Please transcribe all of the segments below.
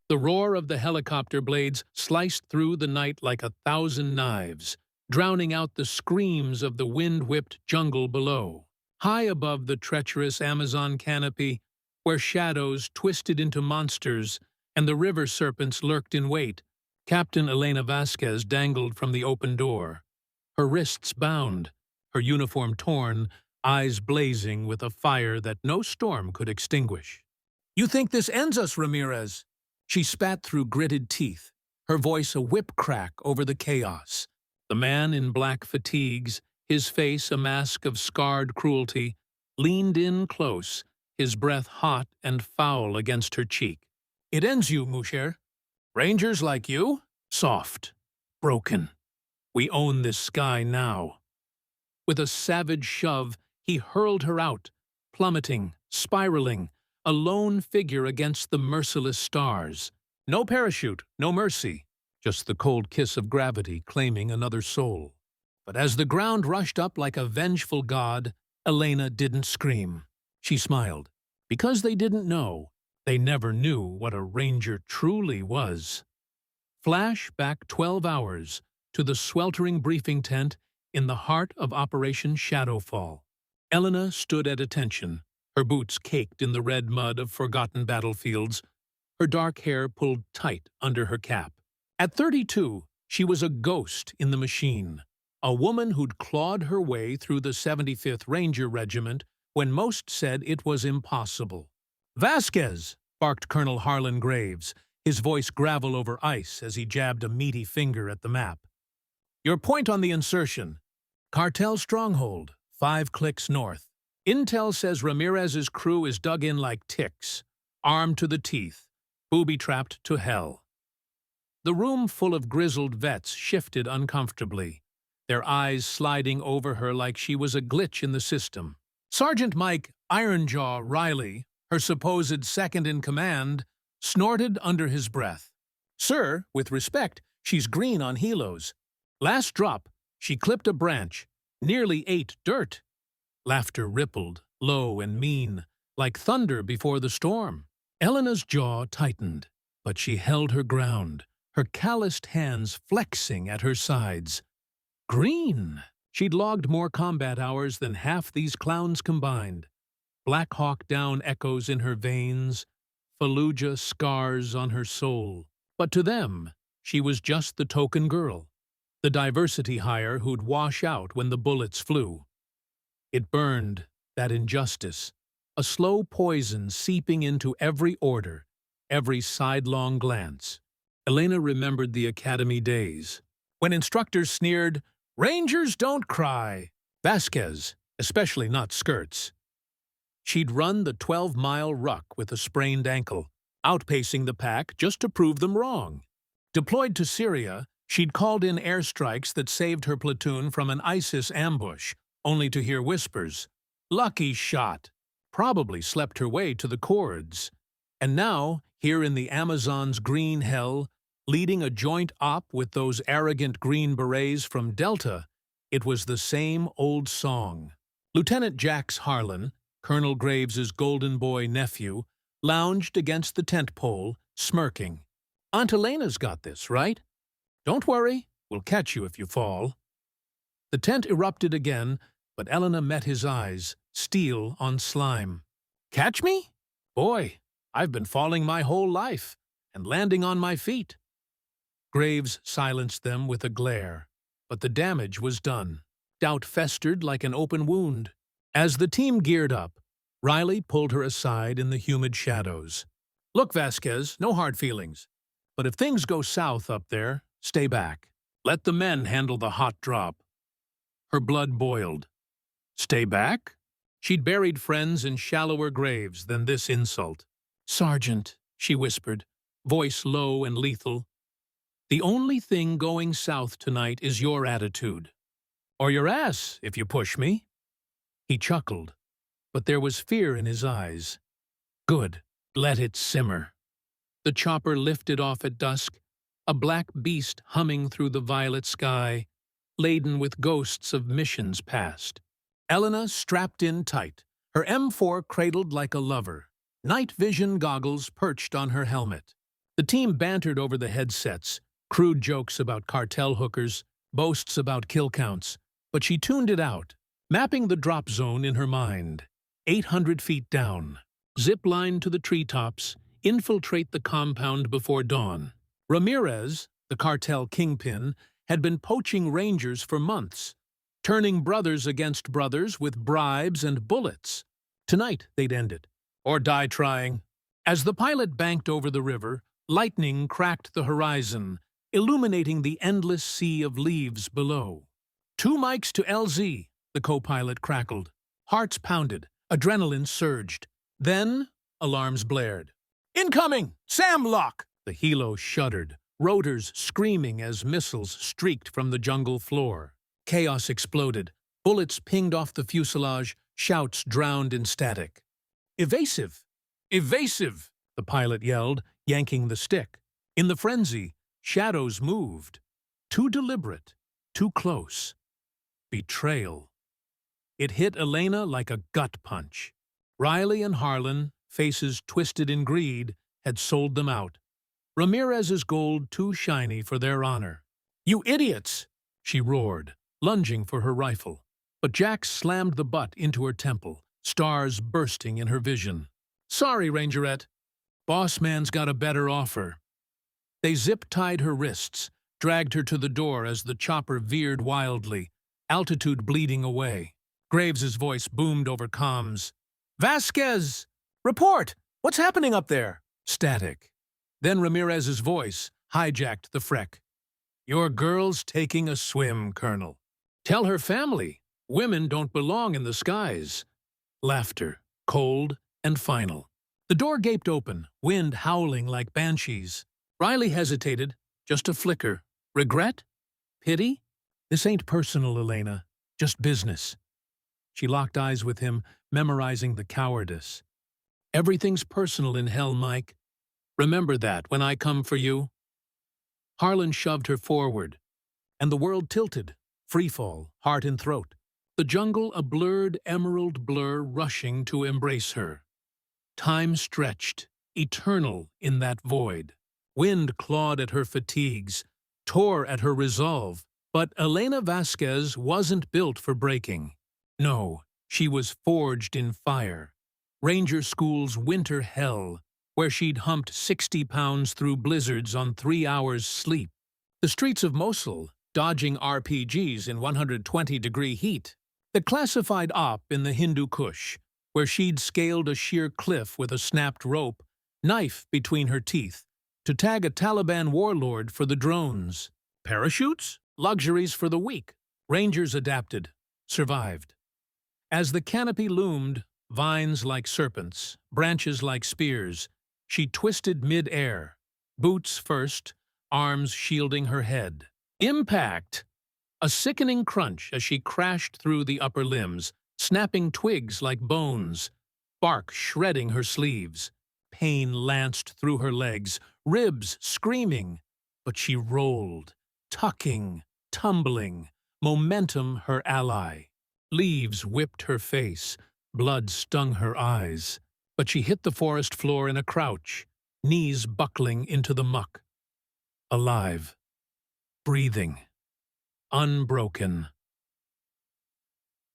The roar of the helicopter blades sliced through the night like 1,000 knives, drowning out the screams of the wind-whipped jungle below. High above the treacherous Amazon canopy, where shadows twisted into monsters and the river serpents lurked in wait, Captain Elena Vasquez dangled from the open door, her wrists bound, her uniform torn, eyes blazing with a fire that no storm could extinguish. "You think this ends us, Ramirez?" She spat through gritted teeth, her voice a whip crack over the chaos. The man in black fatigues, his face a mask of scarred cruelty, leaned in close, his breath hot and foul against her cheek. "It ends you, Moucher. Rangers like you? Soft. Broken. We own this sky now." With a savage shove, he hurled her out, plummeting, spiraling, a lone figure against the merciless stars. No parachute, no mercy, just the cold kiss of gravity claiming another soul. But as the ground rushed up like a vengeful god, Elena didn't scream. She smiled. Because they didn't know, they never knew what a ranger truly was. Flash back 12 hours to the sweltering briefing tent in the heart of Operation Shadowfall. Elena stood at attention, her boots caked in the red mud of forgotten battlefields, her dark hair pulled tight under her cap. At 32, she was a ghost in the machine, a woman who'd clawed her way through the 75th Ranger Regiment when most said it was impossible. "Vasquez!" barked Colonel Harlan Graves, his voice gravel over ice as he jabbed a meaty finger at the map. "Your point on the insertion. Cartel stronghold, 5 clicks north. Intel says Ramirez's crew is dug in like ticks, armed to the teeth, booby-trapped to hell." The room full of grizzled vets shifted uncomfortably, their eyes sliding over her like she was a glitch in the system. Sergeant Mike Ironjaw Riley, her supposed second-in-command, snorted under his breath. "Sir, with respect, she's green on helos. Last drop, she clipped a branch, nearly ate dirt." Laughter rippled, low and mean, like thunder before the storm. Elena's jaw tightened, but she held her ground, her calloused hands flexing at her sides. Green! She'd logged more combat hours than half these clowns combined. Black Hawk Down echoes in her veins, Fallujah scars on her soul. But to them, she was just the token girl, the diversity hire who'd wash out when the bullets flew. It burned, that injustice, a slow poison seeping into every order, every sidelong glance. Elena remembered the academy days, when instructors sneered, "Rangers don't cry." Vasquez, especially not skirts. She'd run the 12-mile ruck with a sprained ankle, outpacing the pack just to prove them wrong. Deployed to Syria, she'd called in airstrikes that saved her platoon from an ISIS ambush, only to hear whispers. Lucky shot. Probably slept her way to the cords. And now, here in the Amazon's green hell, leading a joint op with those arrogant Green Berets from Delta, it was the same old song. Lieutenant Jax Harlan, Colonel Graves's golden boy nephew, lounged against the tent pole, smirking. "Aunt Elena's got this, right? Don't worry, we'll catch you if you fall." The tent erupted again, but Elena met his eyes, steel on slime. "Catch me? Boy, I've been falling my whole life, and landing on my feet." Graves silenced them with a glare, but the damage was done. Doubt festered like an open wound. As the team geared up, Riley pulled her aside in the humid shadows. "Look, Vasquez, no hard feelings. But if things go south up there, stay back. Let the men handle the hot drop." Her blood boiled. Stay back? She'd buried friends in shallower graves than this insult. "Sergeant," she whispered, voice low and lethal, "the only thing going south tonight is your attitude. Or your ass, if you push me." He chuckled, but there was fear in his eyes. "Good, let it simmer." The chopper lifted off at dusk, a black beast humming through the violet sky, laden with ghosts of missions past. Elena strapped in tight, her M4 cradled like a lover, night vision goggles perched on her helmet. The team bantered over the headsets, crude jokes about cartel hookers, boasts about kill counts, but she tuned it out, mapping the drop zone in her mind. 800 feet down. Zip line to the treetops, infiltrate the compound before dawn. Ramirez, the cartel kingpin, had been poaching rangers for months, turning brothers against brothers with bribes and bullets. Tonight they'd end it, or die trying. As the pilot banked over the river, lightning cracked the horizon, illuminating the endless sea of leaves below. 2 mics to LZ, the co-pilot crackled. Hearts pounded, adrenaline surged. Then, alarms blared. Incoming! Sam lock! The helo shuddered, rotors screaming as missiles streaked from the jungle floor. Chaos exploded. Bullets pinged off the fuselage, shouts drowned in static. Evasive! Evasive! The pilot yelled, yanking the stick. In the frenzy, shadows moved. Too deliberate, too close. Betrayal. It hit Elena like a gut punch. Riley and Harlan, faces twisted in greed, had sold them out. Ramirez's gold too shiny for their honor. "You idiots!" she roared, lunging for her rifle. But Jack slammed the butt into her temple, stars bursting in her vision. "Sorry, Rangerette. Boss man's got a better offer." They zip-tied her wrists, dragged her to the door as the chopper veered wildly, altitude bleeding away. Graves's voice boomed over comms. "Vasquez! Report! What's happening up there?" Static. Then Ramirez's voice hijacked the freck. "Your girl's taking a swim, Colonel. Tell her family. Women don't belong in the skies." Laughter, cold and final. The door gaped open, wind howling like banshees. Riley hesitated, just a flicker. Regret? Pity? "This ain't personal, Elena. Just business." She locked eyes with him, memorizing the cowardice. "Everything's personal in hell, Mike. Remember that when I come for you." Harlan shoved her forward, and the world tilted, freefall, heart in throat. The jungle a blurred emerald blur rushing to embrace her. Time stretched, eternal in that void. Wind clawed at her fatigues, tore at her resolve. But Elena Vasquez wasn't built for breaking. No, she was forged in fire. Ranger School's winter hell, where she'd humped 60 pounds through blizzards on 3 hours' sleep. The streets of Mosul, dodging RPGs in 120-degree heat. The classified op in the Hindu Kush, where she'd scaled a sheer cliff with a snapped rope, knife between her teeth, to tag a Taliban warlord for the drones. Parachutes? Luxuries for the weak. Rangers adapted, survived. As the canopy loomed, vines like serpents, branches like spears, she twisted mid-air, boots first, arms shielding her head. Impact! A sickening crunch as she crashed through the upper limbs, snapping twigs like bones, bark shredding her sleeves. Pain lanced through her legs, ribs screaming, but she rolled, tucking, tumbling, momentum her ally. Leaves whipped her face, blood stung her eyes, but she hit the forest floor in a crouch, knees buckling into the muck. Alive, breathing, unbroken.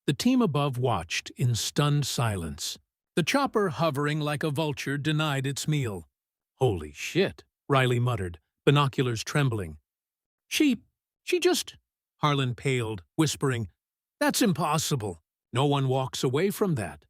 The team above watched in stunned silence. The chopper, hovering like a vulture, denied its meal. "Holy shit," Riley muttered, binoculars trembling. She just..." Harlan paled, whispering, "That's impossible." No one walks away from that.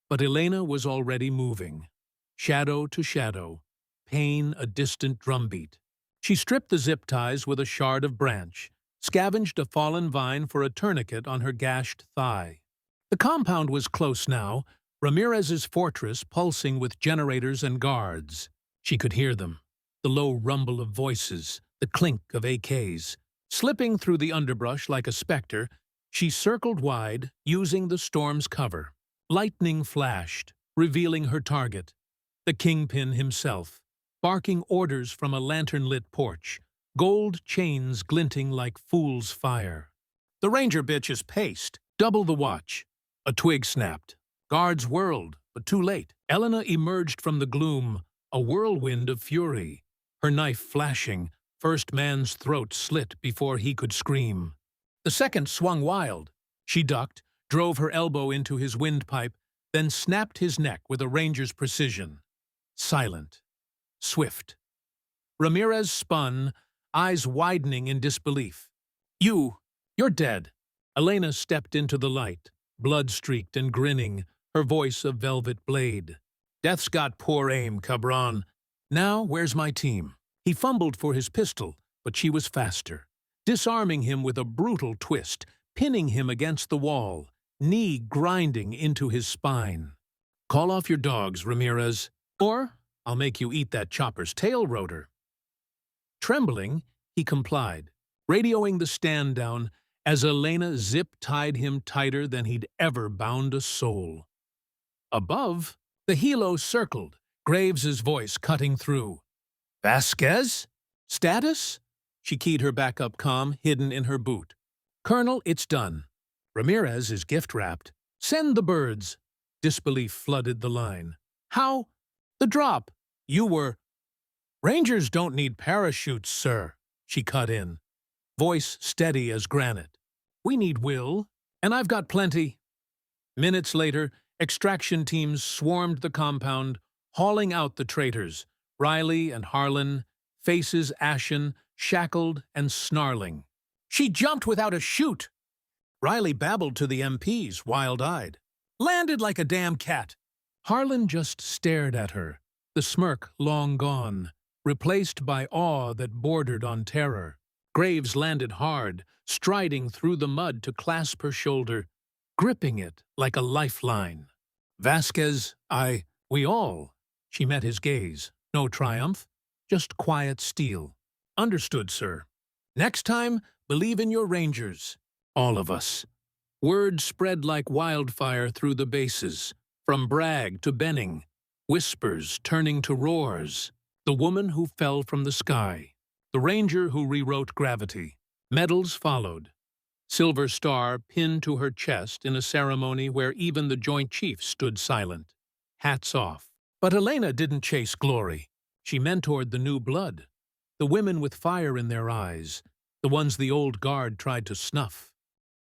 But Elena was already moving, shadow to shadow, pain a distant drumbeat. She stripped the zip ties with a shard of branch, scavenged a fallen vine for a tourniquet on her gashed thigh. The compound was close now, Ramirez's fortress pulsing with generators and guards. She could hear them, the low rumble of voices, the clink of AKs. Slipping through the underbrush like a specter, she circled wide, using the storm's cover. Lightning flashed, revealing her target, the kingpin himself, barking orders from a lantern-lit porch, gold chains glinting like fool's fire. "The ranger bitch is paced. Double the watch." A twig snapped. Guards whirled, but too late. Elena emerged from the gloom, a whirlwind of fury. her knife flashing, first man's throat slit before he could scream. The second swung wild. She ducked, drove her elbow into his windpipe, then snapped his neck with a ranger's precision. Silent. Swift. Ramirez spun, eyes widening in disbelief. You're dead. Elena stepped into the light, blood-streaked and grinning, her voice a velvet blade. Death's got poor aim, cabron. Now, where's my team? He fumbled for his pistol, but she was faster, disarming him with a brutal twist, pinning him against the wall, knee grinding into his spine. Call off your dogs, Ramirez, or I'll make you eat that chopper's tail rotor. Trembling, he complied, radioing the stand down as Elena zip-tied him tighter than he'd ever bound a soul. Above, the helo circled, Graves's voice cutting through. Vasquez? Status? She keyed her backup comm, hidden in her boot. Colonel, it's done. Ramirez is gift-wrapped. Send the birds. Disbelief flooded the line. How? The drop. You were... Rangers don't need parachutes, sir, she cut in, voice steady as granite. We need will, and I've got plenty. Minutes later, extraction teams swarmed the compound, hauling out the traitors, Riley and Harlan, faces ashen, shackled and snarling. She jumped without a chute. Riley babbled to the MPs, wild-eyed. Landed like a damn cat. Harlan just stared at her, the smirk long gone, replaced by awe that bordered on terror. Graves landed hard, striding through the mud to clasp her shoulder, gripping it like a lifeline. Vasquez, we all. She met his gaze. No triumph, just quiet steel. Understood, sir. Next time, believe in your Rangers. All of us. Word spread like wildfire through the bases, from Bragg to Benning, whispers turning to roars. The woman who fell from the sky, the ranger who rewrote gravity. Medals followed. Silver Star pinned to her chest in a ceremony where even the Joint Chiefs stood silent. Hats off. But Elena didn't chase glory. She mentored the new blood, the women with fire in their eyes, the ones the old guard tried to snuff.